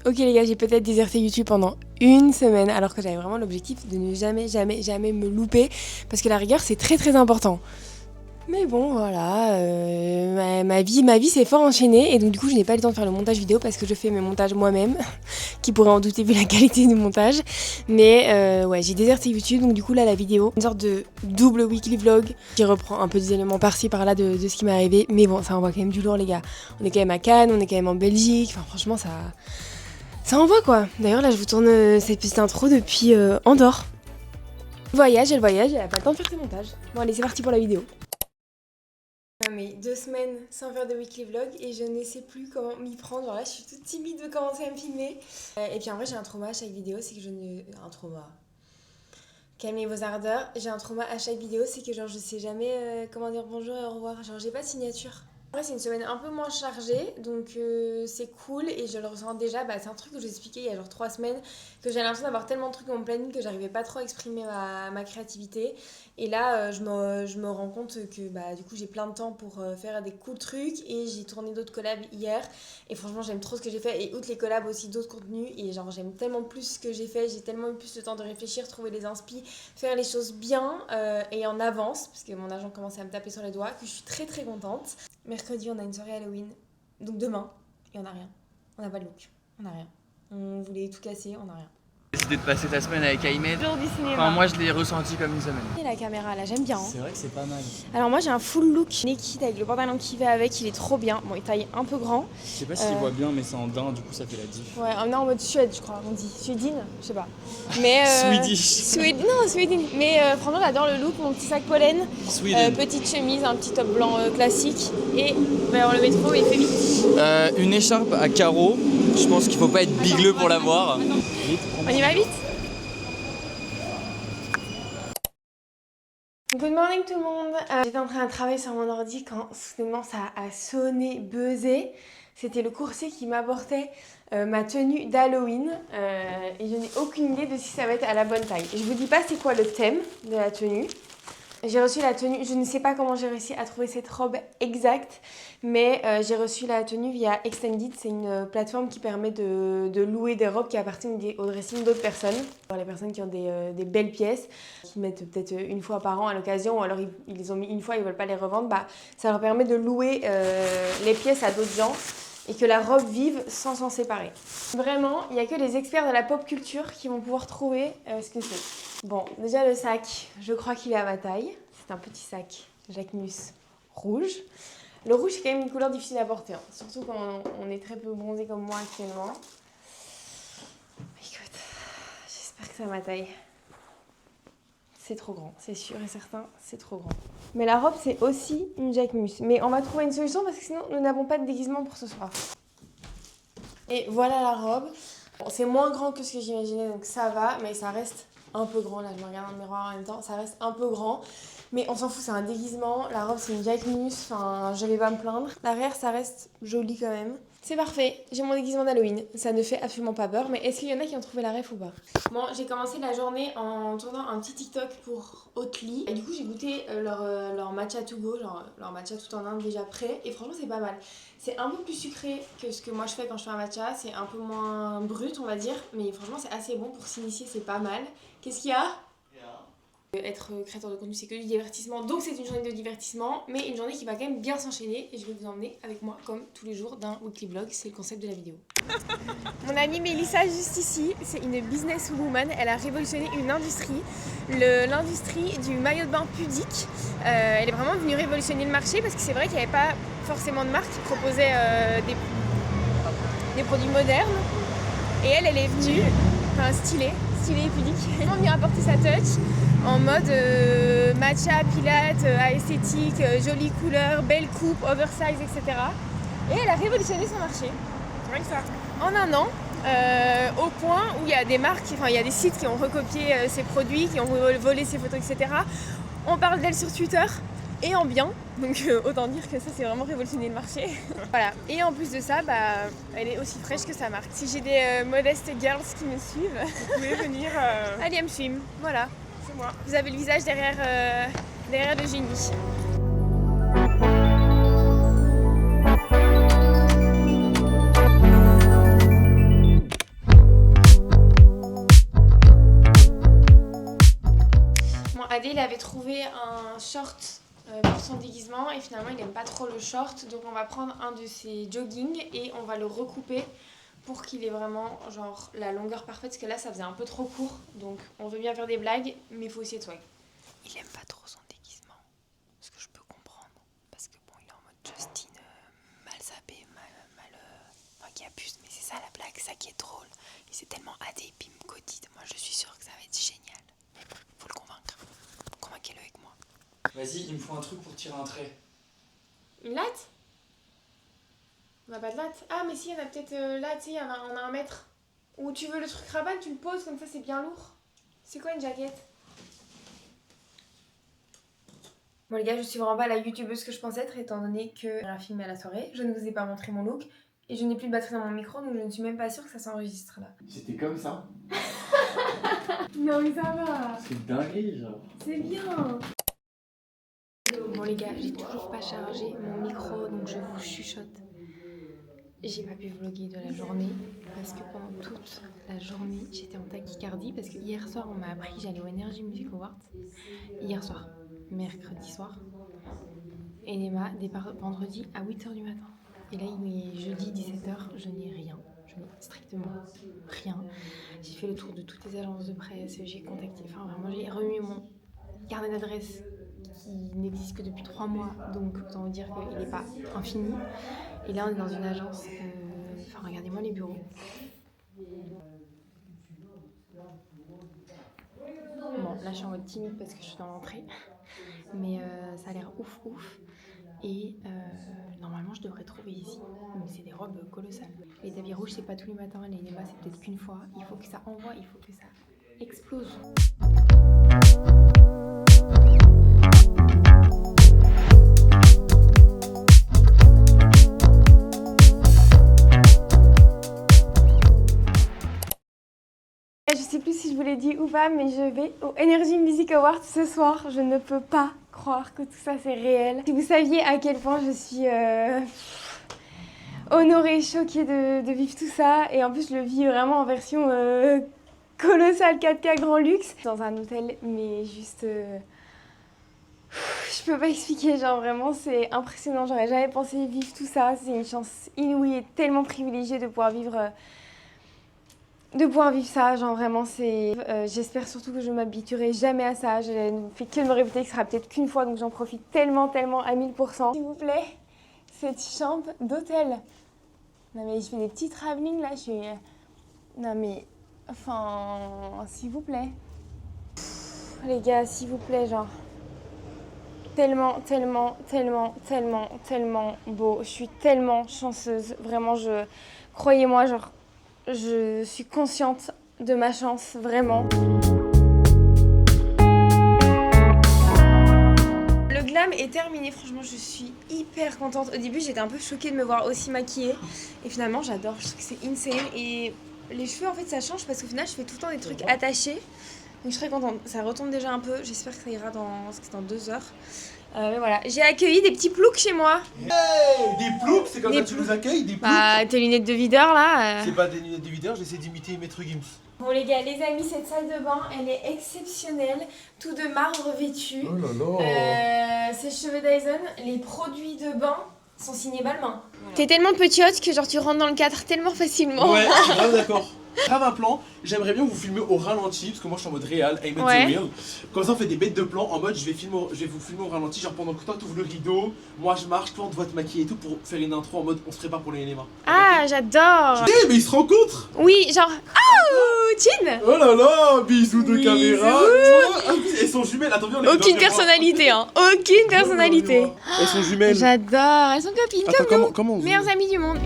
Ok les gars, j'ai peut-être déserté YouTube pendant une semaine alors que j'avais vraiment l'objectif de ne jamais me louper parce que la rigueur c'est très important. Mais bon voilà, ma vie s'est fort enchaînée et donc du coup je n'ai pas le temps de faire le montage vidéo parce que je fais mes montages moi-même, qui pourrait en douter vu la qualité du montage. Mais ouais, j'ai déserté YouTube, donc du coup là la vidéo, une sorte de double weekly vlog qui reprend un peu des éléments par-ci par-là de ce qui m'est arrivé. Mais bon, ça envoie quand même du lourd les gars. On est quand même à Cannes, on est quand même en Belgique, enfin franchement ça envoie quoi. D'ailleurs là je vous tourne cette petite intro depuis Andorre. Voyage, elle a pas le temps de faire ses montages. Bon allez c'est parti pour la vidéo. Mais 2 semaines sans faire de weekly vlog et je ne sais plus comment m'y prendre. Genre là, je suis toute timide de commencer à me filmer. Et puis en vrai, j'ai un trauma à chaque vidéo, c'est que je ne. Un trauma. Calmez vos ardeurs. J'ai un trauma à chaque vidéo, c'est que genre je sais jamais comment dire bonjour et au revoir. Genre j'ai pas de signature. Après, c'est une semaine un peu moins chargée, donc c'est cool et je le ressens déjà. Bah, c'est un truc que je vous expliquais il y a genre 3 semaines, que j'ai l'impression d'avoir tellement de trucs dans mon planning que j'arrivais pas trop à exprimer ma créativité. Et là, je me rends compte que bah, du coup, j'ai plein de temps pour faire des cool trucs et j'ai tourné d'autres collabs hier. Et franchement, j'aime trop ce que j'ai fait. Et outre les collabs, aussi d'autres contenus. Et genre, j'aime tellement plus ce que j'ai fait. J'ai tellement eu plus le temps de réfléchir, trouver les inspi, faire les choses bien et en avance, parce que mon agent commençait à me taper sur les doigts, que je suis très contente. Mercredi, on a une soirée Halloween. Donc demain, et on n'a rien. On n'a pas de look. On n'a rien. On voulait tout casser, on n'a rien. J'ai décidé de passer ta semaine avec Aymed. Jour du cinéma. Enfin, moi je l'ai ressenti comme une semaine. Et la caméra là, j'aime bien. C'est vrai que c'est pas mal. Alors moi j'ai un full look naked avec le pantalon qui va avec, il est trop bien. Bon, il taille un peu grand. Je sais pas s'il voit bien, mais c'est en daim, du coup ça fait la diff. Ouais, on est en mode Suède, je crois, on dit. Suédine, je sais pas. Mais Swedish. Non, Suédine. Mais franchement, j'adore le look, mon petit sac pollen, petite chemise, un petit top blanc classique. Et dans le métro, il fait vite. Une écharpe à carreaux. Je pense qu'il faut pas être bigleux pour l'avoir. On y va vite. Good morning tout le monde. J'étais en train de travailler sur mon ordi quand soudainement ça a sonné, buzzé. C'était le coursier qui m'apportait ma tenue d'Halloween et je n'ai aucune idée de si ça va être à la bonne taille. Je vous dis pas c'est quoi le thème de la tenue. J'ai reçu la tenue, je ne sais pas comment j'ai réussi à trouver cette robe exacte, mais j'ai reçu la tenue via Extended, c'est une plateforme qui permet de louer des robes qui appartiennent au dressing d'autres personnes. Pour les personnes qui ont des belles pièces, qui mettent peut-être une fois par an à l'occasion, ou alors ils les ont mis une fois, ils ne veulent pas les revendre, bah, ça leur permet de louer les pièces à d'autres gens et que la robe vive sans s'en séparer. Vraiment, il n'y a que les experts de la pop culture qui vont pouvoir trouver ce que c'est. Bon, déjà le sac, je crois qu'il est à ma taille. C'est un petit sac Jacquemus rouge. Le rouge, c'est quand même une couleur difficile à porter, hein. Surtout quand on est très peu bronzé comme moi actuellement. Écoute, j'espère que c'est à ma taille. C'est trop grand, c'est sûr et certain, c'est trop grand. Mais la robe, c'est aussi une Jacquemus. Mais on va trouver une solution parce que sinon, nous n'avons pas de déguisement pour ce soir. Et voilà la robe. Bon, c'est moins grand que ce que j'imaginais, donc ça va, mais ça reste un peu grand. Là, je me regarde dans le miroir en même temps, ça reste un peu grand. Mais on s'en fout, c'est un déguisement. La robe, c'est une Jacquemus, enfin, je vais pas me plaindre. L'arrière, ça reste joli quand même. C'est parfait, j'ai mon déguisement d'Halloween. Ça ne fait absolument pas peur, mais est-ce qu'il y en a qui ont trouvé la ref ou pas? Bon, j'ai commencé la journée en tournant un petit TikTok pour Oatly. Et du coup, j'ai goûté leur matcha to go, genre leur matcha tout en Inde déjà prêt. Et franchement, c'est pas mal. C'est un peu plus sucré que ce que moi je fais quand je fais un matcha. C'est un peu moins brut, on va dire. Mais franchement, c'est assez bon pour s'initier, c'est pas mal. Qu'est-ce qu'il y a? Être créateur de contenu, c'est que du divertissement, donc c'est une journée de divertissement, mais une journée qui va quand même bien s'enchaîner et je vais vous emmener avec moi comme tous les jours d'un weekly vlog, c'est le concept de la vidéo. Mon amie Mélissa juste ici, c'est une businesswoman, elle a révolutionné une industrie, l'industrie du maillot de bain pudique. Elle est vraiment venue révolutionner le marché parce que c'est vrai qu'il n'y avait pas forcément de marque qui proposait des produits modernes et elle est venue, enfin stylée et pudique, elle est venue apporter sa touch en mode matcha, pilates, esthétique, jolie couleur, belle coupe, oversize, etc. Et elle a révolutionné son marché. Rien que ça. En un an, au point où il y a des marques, enfin il y a des sites qui ont recopié ses produits, qui ont volé ses photos, etc. On parle d'elle sur Twitter et en bien. Donc autant dire que ça c'est vraiment révolutionné le marché. Voilà. Et en plus de ça, bah, elle est aussi fraîche que sa marque. Si j'ai des modestes girls qui me suivent, vous pouvez venir. Allez, elle me swim. Voilà. C'est moi. Vous avez le visage derrière le génie. il avait trouvé un short pour son déguisement et finalement il aime pas trop le short, donc on va prendre un de ses jogging et on va le recouper pour qu'il ait vraiment genre la longueur parfaite, parce que là ça faisait un peu trop court, donc on veut bien faire des blagues mais il faut aussi être swag. Il aime pas trop son déguisement, ce que je peux comprendre, parce que bon il est en mode Justin mal sapé, enfin qui abuse, mais c'est ça la blague, ça qui est drôle. Il s'est tellement hâté, puis il me cotide, moi je suis sûre que ça va être génial, mais bon, faut le convaincre, convainquez-le avec moi. Vas-y, il me faut un truc pour tirer un trait. Une latte? On n'a pas de latte. Ah, mais si, il y en a peut-être là, tu sais, on a 1 mètre. Ou tu veux le truc rabat, tu le poses, comme ça c'est bien lourd. C'est quoi une jaquette? Bon les gars, je suis vraiment pas la youtubeuse que je pensais être, étant donné que j'ai un film à la soirée. Je ne vous ai pas montré mon look. Et je n'ai plus de batterie dans mon micro, donc je ne suis même pas sûre que ça s'enregistre là. C'était comme ça. Non mais ça va. C'est dingue, genre. C'est bien. Bon les gars, j'ai toujours pas chargé mon micro, donc je vous chuchote. J'ai pas pu vlogger de la journée parce que pendant toute la journée j'étais en tachycardie parce que hier soir on m'a appris que j'allais au Energy Music Awards. Hier soir, mercredi soir. Et Nema départ vendredi à 8h du matin. Et là il est jeudi 17h, je n'ai rien. Je n'ai strictement rien. J'ai fait le tour de toutes les agences de presse, j'ai contacté, enfin vraiment j'ai remis mon carnet d'adresse qui n'existe que depuis 3 mois, donc autant vous dire qu'il n'est pas infini. Et là on est dans une agence, enfin regardez-moi les bureaux. Bon là je suis en mode timide parce que je suis dans l'entrée, mais ça a l'air ouf ouf. Et normalement je devrais trouver ici, mais c'est des robes colossales. Les habits rouges c'est pas tous les matins, les débats c'est peut-être qu'une fois. Il faut que ça envoie, il faut que ça explose. Je sais plus si je vous l'ai dit ou pas, mais je vais au Energy Music Awards ce soir. Je ne peux pas croire que tout ça c'est réel. Si vous saviez à quel point je suis honorée, choquée de vivre tout ça. Et en plus je le vis vraiment en version colossale 4K grand luxe. Dans un hôtel, mais juste... je peux pas expliquer, genre vraiment c'est impressionnant. J'aurais jamais pensé vivre tout ça. C'est une chance inouïe et tellement privilégiée de pouvoir vivre... ça, genre vraiment c'est... j'espère surtout que je m'habituerai jamais à ça, je ne fais que de me répéter que ce sera peut-être qu'une fois, donc j'en profite tellement à 1000%. S'il vous plaît, cette chambre d'hôtel. Non mais je fais des petits travelling là, je suis... Non mais... Enfin... S'il vous plaît. Les gars, s'il vous plaît, genre... Tellement beau. Je suis tellement chanceuse, vraiment, croyez-moi, genre... Je suis consciente de ma chance, vraiment. Le glam est terminé, franchement je suis hyper contente. Au début j'étais un peu choquée de me voir aussi maquillée. Et finalement j'adore, je trouve que c'est insane. Et les cheveux en fait ça change parce qu'au final je fais tout le temps des trucs attachés. Donc je suis très contente, ça retombe déjà un peu, j'espère que ça ira dans 2 heures. Mais voilà, j'ai accueilli des petits ploucs chez moi. Hey, des ploucs, c'est comme Des ça que tu nous accueilles, des ploucs. Bah tes lunettes de videur là. C'est pas des lunettes de videur, j'essaie d'imiter Maître Gims. Bon les gars, les amis, cette salle de bain, elle est exceptionnelle, tout de marbre vêtu. Oh là là. Ces cheveux Dyson, les produits de bain sont signés Balmain. Voilà. T'es tellement petite que genre tu rentres dans le cadre tellement facilement. Ouais, je suis grave d'accord. Grave un plan, j'aimerais bien vous filmer au ralenti, parce que moi je suis en mode réel, aim at Ouais. the wheel. Comme ça on fait des bêtes de plans en mode je vais vous filmer au ralenti, genre pendant que toi t'ouvres le rideau, moi je marche, toi on te voit te maquiller et tout pour faire une intro en mode on se prépare pour les NMA. Ah, j'adore. Eh mais ils se rencontrent. Oui, genre... Oh, Chin. Oh là là, bisous de Bisous. caméra. Ah oui, elles sont jumelles, attends viens on les met dans Aucune le miroir. personnalité, hein. Aucune personnalité. Elles sont jumelles. J'adore, elles sont copines Attends, comme nous. comment on Meilleures amies du monde.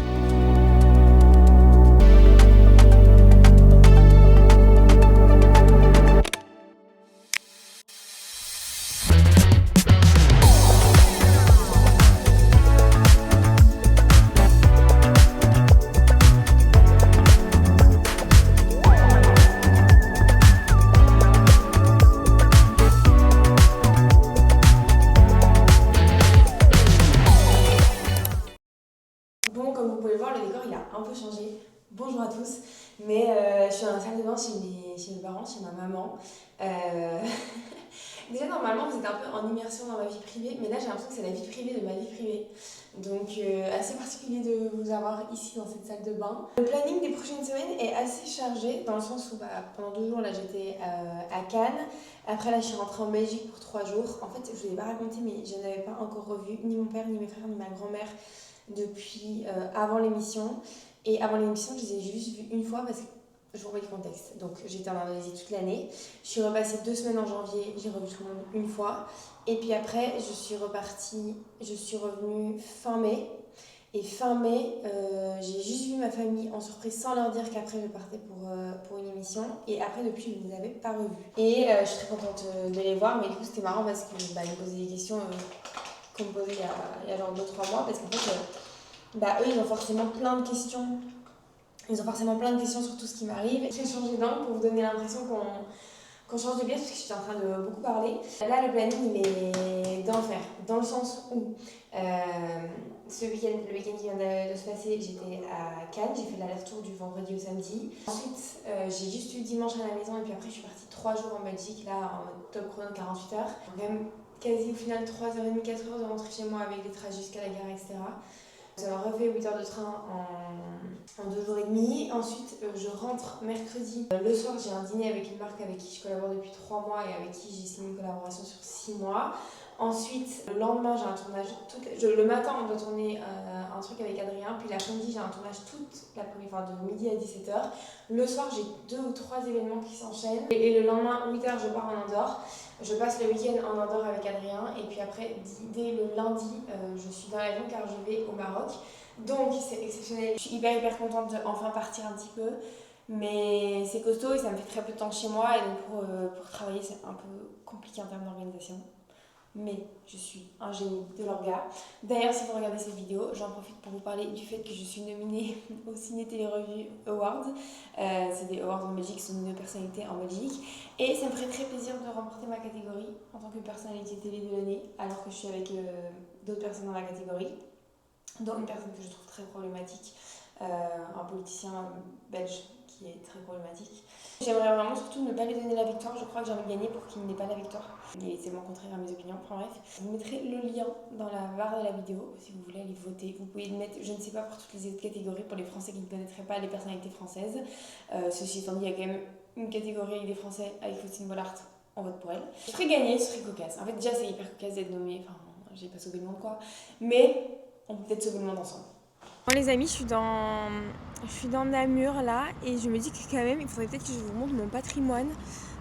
Bon, comme vous pouvez le voir, le décor il a un peu changé. Bonjour à tous. Mais je suis dans la salle de bain chez mes parents, chez ma maman. Déjà, normalement, vous êtes un peu en immersion dans ma vie privée, mais là, j'ai l'impression que c'est la vie privée de ma vie privée. Donc, assez particulier de vous avoir ici dans cette salle de bain. Le planning des prochaines semaines est assez chargé, dans le sens où pendant 2 jours, là, j'étais à Cannes. Après, là, je suis rentrée en Belgique pour 3 jours. En fait, je ne vous ai pas raconté, mais je n'avais pas encore revu ni mon père, ni mes frères, ni ma grand-mère depuis avant l'émission. Et avant l'émission, je les ai juste vus une fois parce que je vous remets le contexte. Donc, j'étais en Indonésie toute l'année. Je suis repassée 2 semaines en janvier. J'ai revu tout le monde une fois. Et puis après, je suis revenue fin mai. Et fin mai, j'ai juste vu ma famille en surprise sans leur dire qu'après je partais pour une émission. Et après, depuis, je ne les avais pas revus. Et je suis très contente de les voir. Mais du coup, c'était marrant parce qu'ils me posaient des questions qu'on me posait il y a genre 2-3 mois. Parce qu'en fait, eux, ils ont forcément plein de questions. Ils ont forcément plein de questions sur tout ce qui m'arrive. Je vais changer d'angle pour vous donner l'impression qu'on change de pièce parce que je suis en train de beaucoup parler. Là, le planning, il est d'enfer. Dans le sens où le week-end qui vient de se passer, j'étais à Cannes. J'ai fait l'aller-retour du vendredi au samedi. Ensuite, j'ai juste eu dimanche à la maison et puis après, je suis partie 3 jours en Belgique, là, en mode top chrono 48 heures. Donc, quand même quasi au final 3h30, 4h de rentrer chez moi avec les trajets jusqu'à la gare, etc. J'ai refait 8 heures de train en 2 jours et demi. Ensuite, je rentre mercredi. Le soir, j'ai un dîner avec une marque avec qui je collabore depuis 3 mois et avec qui j'ai signé une collaboration sur 6 mois. Ensuite, le lendemain, j'ai un tournage. Le matin, on doit tourner un truc avec Adrien. Puis l'après-midi, j'ai un tournage toute l'après-midi, de midi à 17h. Le soir, j'ai 2 ou 3 événements qui s'enchaînent. Et le lendemain, 8h, je pars en Andorre. Je passe le week-end en Andorre avec Adrien et puis après, dès le lundi, je suis dans l'avion car je vais au Maroc. Donc c'est exceptionnel. Je suis hyper contente d'enfin partir un petit peu. Mais c'est costaud et ça me fait très peu de temps chez moi et donc pour travailler c'est un peu compliqué en termes d'organisation. Mais je suis un génie de l'orga. D'ailleurs, si vous regardez cette vidéo, j'en profite pour vous parler du fait que je suis nominée au Ciné Télé Revue Awards. C'est des awards en Belgique, c'est une personnalité en Belgique. Et ça me ferait très plaisir de remporter ma catégorie en tant que personnalité télé de l'année, alors que je suis avec d'autres personnes dans la catégorie. Dont une personne que je trouve très problématique, un politicien belge qui est très problématique. J'aimerais vraiment surtout ne pas lui donner la victoire, je crois que j'ai envie de gagner pour qu'il n'ait pas la victoire. Il est tellement contraire à mes opinions, enfin bref. Je vous mettrai le lien dans la barre de la vidéo si vous voulez aller voter. Vous pouvez le mettre, je ne sais pas pour toutes les autres catégories, pour les Français qui ne connaîtraient pas les personnalités françaises. Ceci étant dit, il y a quand même une catégorie avec des Français, avec Faustine Bollaert, on vote pour elle. Je ferais gagner, ce serait cocasse. En fait déjà c'est hyper cocasse d'être nommée, enfin j'ai pas sauvé le monde quoi. Mais on peut peut-être sauver le monde ensemble. Bon les amis, je suis dans Namur là et je me dis que quand même il faudrait peut-être que je vous montre mon patrimoine.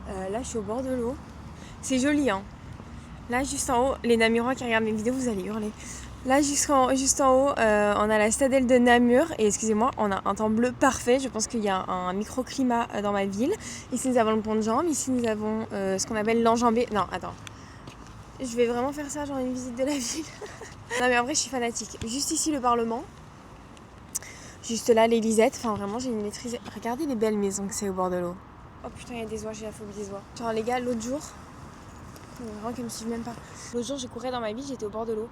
Là je suis au bord de l'eau. C'est joli hein. Là juste en haut, les Namurois qui regardent mes vidéos vous allez hurler. Là juste en haut, on a la Stadelle de Namur et excusez-moi, on a un temps bleu parfait. Je pense qu'il y a un microclimat dans ma ville. Ici nous avons le pont de Jambes, ici nous avons ce qu'on appelle l'enjambée. Non attends, je vais vraiment faire ça genre une visite de la ville. Non mais en vrai je suis fanatique. Juste ici le Parlement. Juste là l'Élysée, enfin vraiment j'ai une maîtrise. Regardez les belles maisons que c'est au bord de l'eau. Oh putain il y a des oies, j'ai la phobie des oies. Genre les gars l'autre jour, vraiment qu'elles me suivent même pas. L'autre jour je courais dans ma vie, j'étais au bord de l'eau.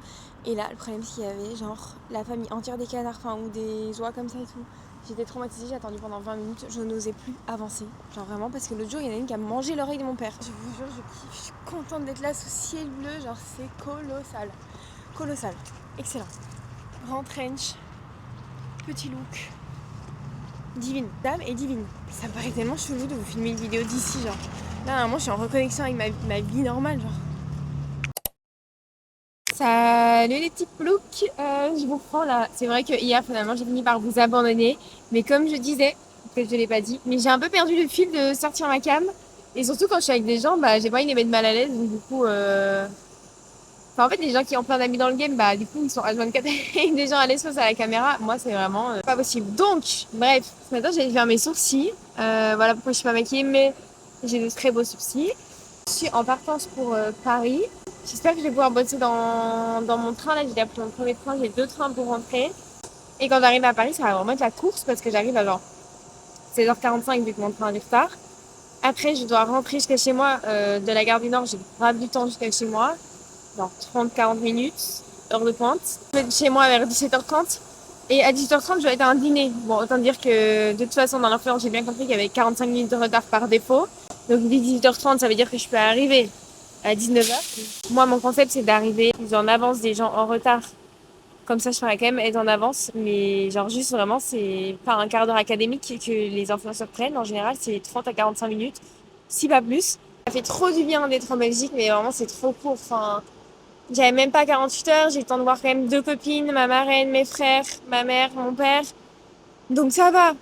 Et là le problème c'est qu'il y avait genre la famille entière des canards, enfin ou des oies comme ça et tout. J'étais traumatisée, j'ai attendu pendant 20 minutes, je n'osais plus avancer. Genre vraiment parce que l'autre jour il y en a une qui a mangé l'oreille de mon père. Je vous jure je kiffe, je suis contente d'être là sous ciel bleu, genre c'est colossal. Colossal, excellent. Grand trench. Petit look. Divine. Dame et divine. Ça me paraît tellement chelou de vous filmer une vidéo d'ici, genre. Là, normalement, je suis en reconnexion avec ma vie normale, genre. Salut les petits ploucs, je vous prends là. C'est vrai que hier, finalement, j'ai fini par vous abandonner. Mais comme je disais, que je ne l'ai pas dit, mais j'ai un peu perdu le fil de sortir ma cam. Et surtout quand je suis avec des gens, j'ai pas envie de les mettre mal à l'aise. Donc du coup... Enfin, en fait, les gens qui ont plein d'amis dans le game, du coup, ils sont H24 avec des gens à l'espace à la caméra. Moi, c'est vraiment pas possible. Donc, bref, ce matin, j'ai faire mes sourcils. Voilà pourquoi je suis pas maquillée, mais j'ai de très beaux sourcils. Je suis en partance pour Paris. J'espère que je vais pouvoir bosser dans mon train. Là, j'ai déjà pris mon premier train, j'ai 2 trains pour rentrer. Et quand j'arrive à Paris, ça va vraiment être la course parce que j'arrive à genre 16h45 vu que mon train est du retard. Après, je dois rentrer jusqu'à chez moi de la gare du Nord. J'ai grave du temps jusqu'à chez moi. Genre 30-40 minutes, heure de pointe. Je vais être chez moi vers 17h30 et à 18h30 je dois être à un dîner. Bon, autant dire que de toute façon dans l'influence j'ai bien compris qu'il y avait 45 minutes de retard par défaut. Donc dès 18h30 ça veut dire que je peux arriver à 19h. Moi, mon concept, c'est d'arriver plus en avance des gens en retard. Comme ça, je pourrais quand même être en avance. Mais genre juste vraiment, c'est pas un quart d'heure académique que les influenceurs prennent. En général, c'est 30 à 45 minutes, si pas plus. Ça fait trop du bien d'être en Belgique, mais vraiment, c'est trop court. Enfin, j'avais même pas 48 heures. J'ai eu le temps de voir quand même 2 copines, ma marraine, mes frères, ma mère, mon père. Donc ça va.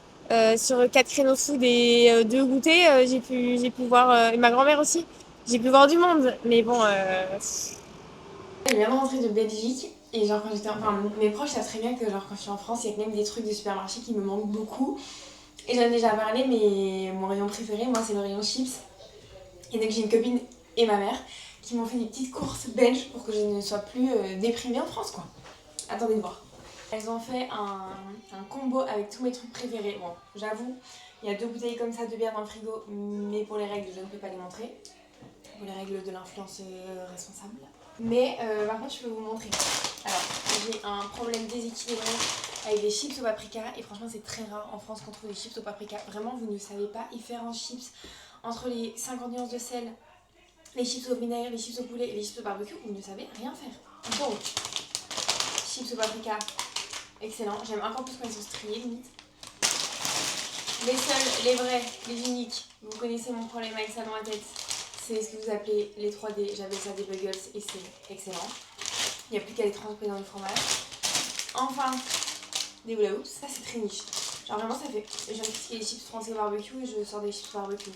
Sur 4 créneaux de food et 2 goûters, j'ai pu voir et ma grand-mère aussi. J'ai pu voir du monde, mais bon. Je viens de rentrer de Belgique et genre quand j'étais, enfin mes proches savent très bien que genre quand je suis en France, il y a quand même des trucs de supermarché qui me manquent beaucoup. Et j'en ai déjà parlé, mais mon rayon préféré, moi, c'est le rayon chips. Et donc j'ai une copine et ma mère qui m'ont fait des petites courses belges pour que je ne sois plus déprimée en France, quoi. Attendez de voir. Elles ont fait un combo avec tous mes trucs préférés. Bon, j'avoue, il y a 2 bouteilles comme ça de bière dans le frigo, mais pour les règles, je ne peux pas les montrer. Pour les règles de l'influence responsable. Mais par contre, je peux vous montrer. Alors, j'ai un problème déséquilibré avec des chips au paprika. Et franchement, c'est très rare en France qu'on trouve des chips au paprika. Vraiment, vous ne savez pas y faire en chips. Entre les 50 nuances de sel, les chips au vinaigre, les chips au poulet et les chips au barbecue, vous ne savez rien faire. Donc, chips au paprika, excellent. J'aime encore plus quand ils sont striés, limite. Les seuls, les vrais, les uniques. Vous connaissez mon problème avec ça dans ma tête. C'est ce que vous appelez les 3D. J'appelle ça des buggles et c'est excellent. Il n'y a plus qu'à les tremper dans le fromage. Enfin, des hula hoops. Ça, c'est très niche. Genre vraiment, ça fait... Je viens de critiquer les chips français barbecue et je sors des chips barbecue.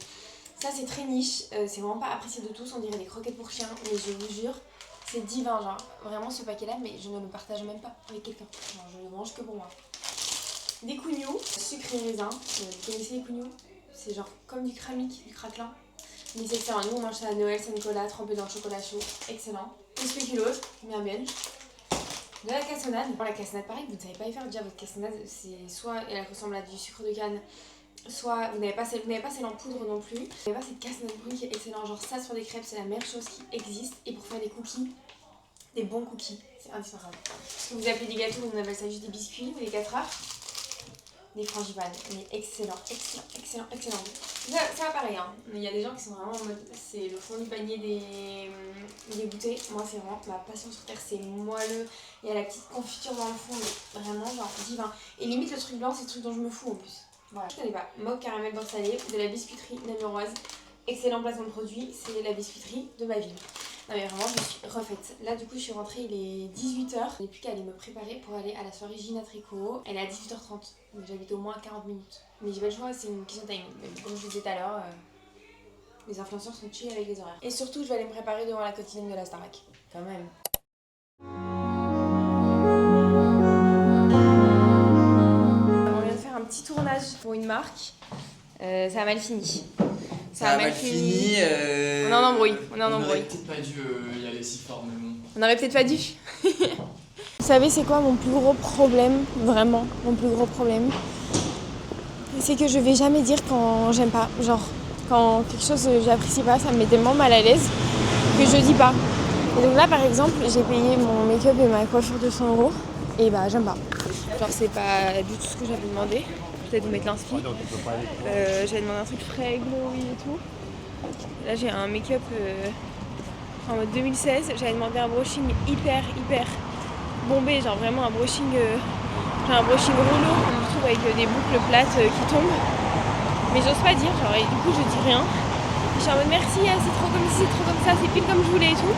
Ça, c'est très niche. C'est vraiment pas apprécié de tous. On dirait des croquettes pour chiens. Mais je vous jure, c'est divin. Genre, vraiment, ce paquet-là, mais je ne le partage même pas avec quelqu'un. Genre, je le mange que pour moi. Des cougnous, sucre et raisin. Vous connaissez les cougnous? C'est genre comme du cramique, du craquelin. Mais c'est excellent. Nous, on mange ça à Noël, Saint-Nicolas, trempé dans le chocolat chaud. Excellent. Des spéculoos, bien belge. De la cassonade. Pour la cassonade, pareil, vous ne savez pas y faire. Déjà, votre cassonade, c'est soit elle ressemble à du sucre de canne, soit vous n'avez pas celle en poudre non plus. Vous n'avez pas cette cassonade brune qui est excellent. Genre, ça sur des crêpes, c'est la meilleure chose qui existe. Et pour faire des cookies, des bons cookies, c'est indispensable. Ce que vous appelez des gâteaux, on appelle ça juste des biscuits ou des 4 heures. Des frangipane, mais excellent. Ça pareil, hein. Il y a des gens qui sont vraiment en mode c'est le fond du panier des goûters. Moi, c'est vraiment ma passion sur terre, c'est moelleux. Il y a la petite confiture dans le fond, mais vraiment genre divin. Et limite, le truc blanc, c'est le truc dont je me fous en plus. Voilà, je connais pas. Moque caramel beurre salé, de la biscuiterie namuroise. Excellent placement de produit, c'est la biscuiterie de ma ville. Non mais vraiment, je suis refaite. Là, du coup, je suis rentrée, il est 18h. Je n'ai plus qu'à aller me préparer pour aller à la soirée Gina Tricot. Elle est à 18h30, donc j'habite au moins 40 minutes. Mais j'ai pas le choix, c'est une question de timing. Mais comme je vous disais tout à l'heure, les influenceurs sont chill avec les horaires. Et surtout, je vais aller me préparer devant la quotidienne de la Starac. Quand même. On vient de faire un petit tournage pour une marque. Ça a mal fini. Ça a mal fini. On est en embrouille. On aurait peut-être pas dû y aller si fort, mais bon. On aurait peut-être pas dû. Vous savez, c'est quoi mon plus gros problème? Vraiment, mon plus gros problème. C'est que je vais jamais dire quand j'aime pas. Genre, quand quelque chose j'apprécie pas, ça me met tellement mal à l'aise que je dis pas. Et donc là, par exemple, j'ai payé mon make-up et ma coiffure 200 € et bah, j'aime pas. Genre, c'est pas du tout ce que j'avais demandé. Peut-être vous mettre l'inspi. J'avais demandé un truc frais, glowy et tout. Là, j'ai un make-up en mode 2016. J'avais demandé un brushing hyper bombé, genre vraiment un brushing rouleau, je trouve, avec des boucles plates qui tombent. Mais j'ose pas dire, genre, et du coup, je dis rien. Je suis en mode merci, c'est trop comme ci, c'est trop comme ça, c'est pile comme je voulais et tout.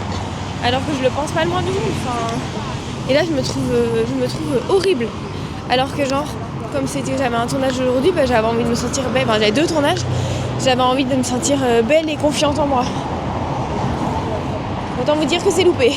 Alors que je le pense pas le moins du monde. Enfin... Et là, je me trouve horrible. Alors que genre, comme j'avais un tournage aujourd'hui, bah, j'avais envie de me sentir belle. Enfin, j'avais 2 tournages. J'avais envie de me sentir belle et confiante en moi. Autant vous dire que c'est loupé.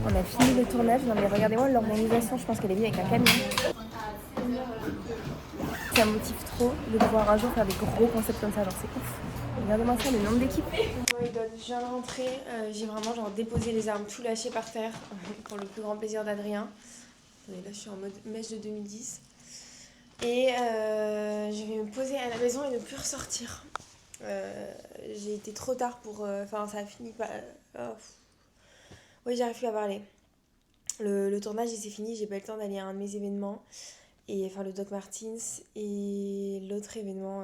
On a fini le tournage. Non mais regardez-moi l'organisation, je pense qu'elle est venue avec un camion. Ça me motive trop de pouvoir un jour faire des gros concepts comme ça, genre c'est ouf. Regardez-moi ça, le nombre d'équipes. Je viens de rentrer, j'ai vraiment genre déposé les armes tout lâchées par terre pour le plus grand plaisir d'Adrien. Là je suis en mode mèche de 2010. Et je vais me poser à la maison et ne plus ressortir. J'ai été trop tard pour... Enfin ça a fini par... Oui, j'arrive plus à parler. Le tournage, il s'est fini, j'ai pas eu le temps d'aller à un de mes événements. Et enfin, le Doc Martens. Et l'autre événement,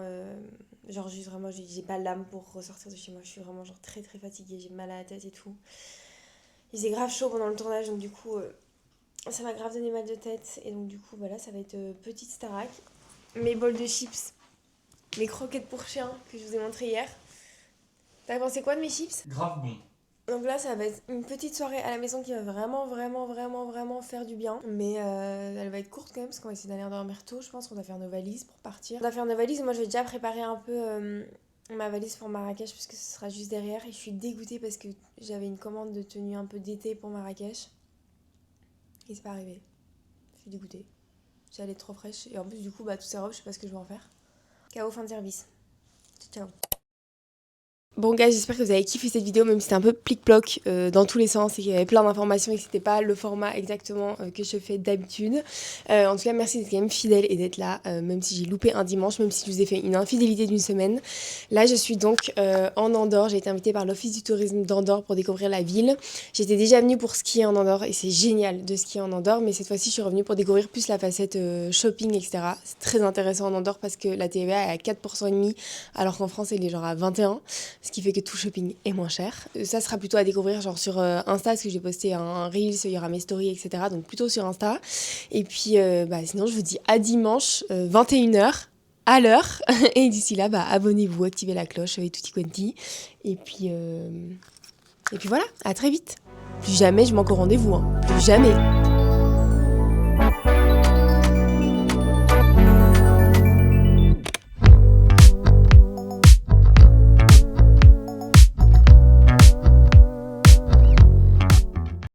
genre juste vraiment, j'ai pas l'âme pour ressortir de chez moi. Je suis vraiment genre très très fatiguée, j'ai mal à la tête et tout. Il faisait grave chaud pendant le tournage, donc du coup, ça m'a grave donné mal de tête. Et donc du coup, voilà, ça va être petite Starac. Mes bols de chips, mes croquettes pour chien que je vous ai montré hier. T'as pensé quoi de mes chips? Grave bon. Donc là, ça va être une petite soirée à la maison qui va vraiment faire du bien. Mais elle va être courte quand même parce qu'on va essayer d'aller dormir tôt. Je pense qu'on doit faire nos valises pour partir. On doit faire nos valises. Moi, je vais déjà préparer un peu ma valise pour Marrakech puisque ce sera juste derrière. Et je suis dégoûtée parce que j'avais une commande de tenue un peu d'été pour Marrakech. Et c'est pas arrivé. Je suis dégoûtée. J'allais être trop fraîche. Et en plus, du coup, toutes ces robes, je sais pas ce que je vais en faire. KO, fin de service. Ciao. Bon gars, j'espère que vous avez kiffé cette vidéo, même si c'était un peu plic-ploc dans tous les sens et qu'il y avait plein d'informations et que c'était pas le format exactement que je fais d'habitude. En tout cas, merci d'être quand même fidèle et d'être là, même si j'ai loupé un dimanche, même si je vous ai fait une infidélité d'une semaine. Là, je suis donc en Andorre. J'ai été invitée par l'Office du tourisme d'Andorre pour découvrir la ville. J'étais déjà venue pour skier en Andorre et c'est génial de skier en Andorre, mais cette fois-ci, je suis revenue pour découvrir plus la facette shopping, etc. C'est très intéressant en Andorre parce que la TVA est à 4,5%, alors qu'en France, elle est genre à 21%. Ce qui fait que tout shopping est moins cher. Ça sera plutôt à découvrir genre sur Insta, parce que j'ai posté un Reels, il y aura mes stories, etc. Donc plutôt sur Insta. Et puis sinon, je vous dis à dimanche, 21h, à l'heure. Et d'ici là, abonnez-vous, activez la cloche, tutti quanti. Et puis voilà, à très vite. Plus jamais je manque au rendez-vous, hein. Plus jamais.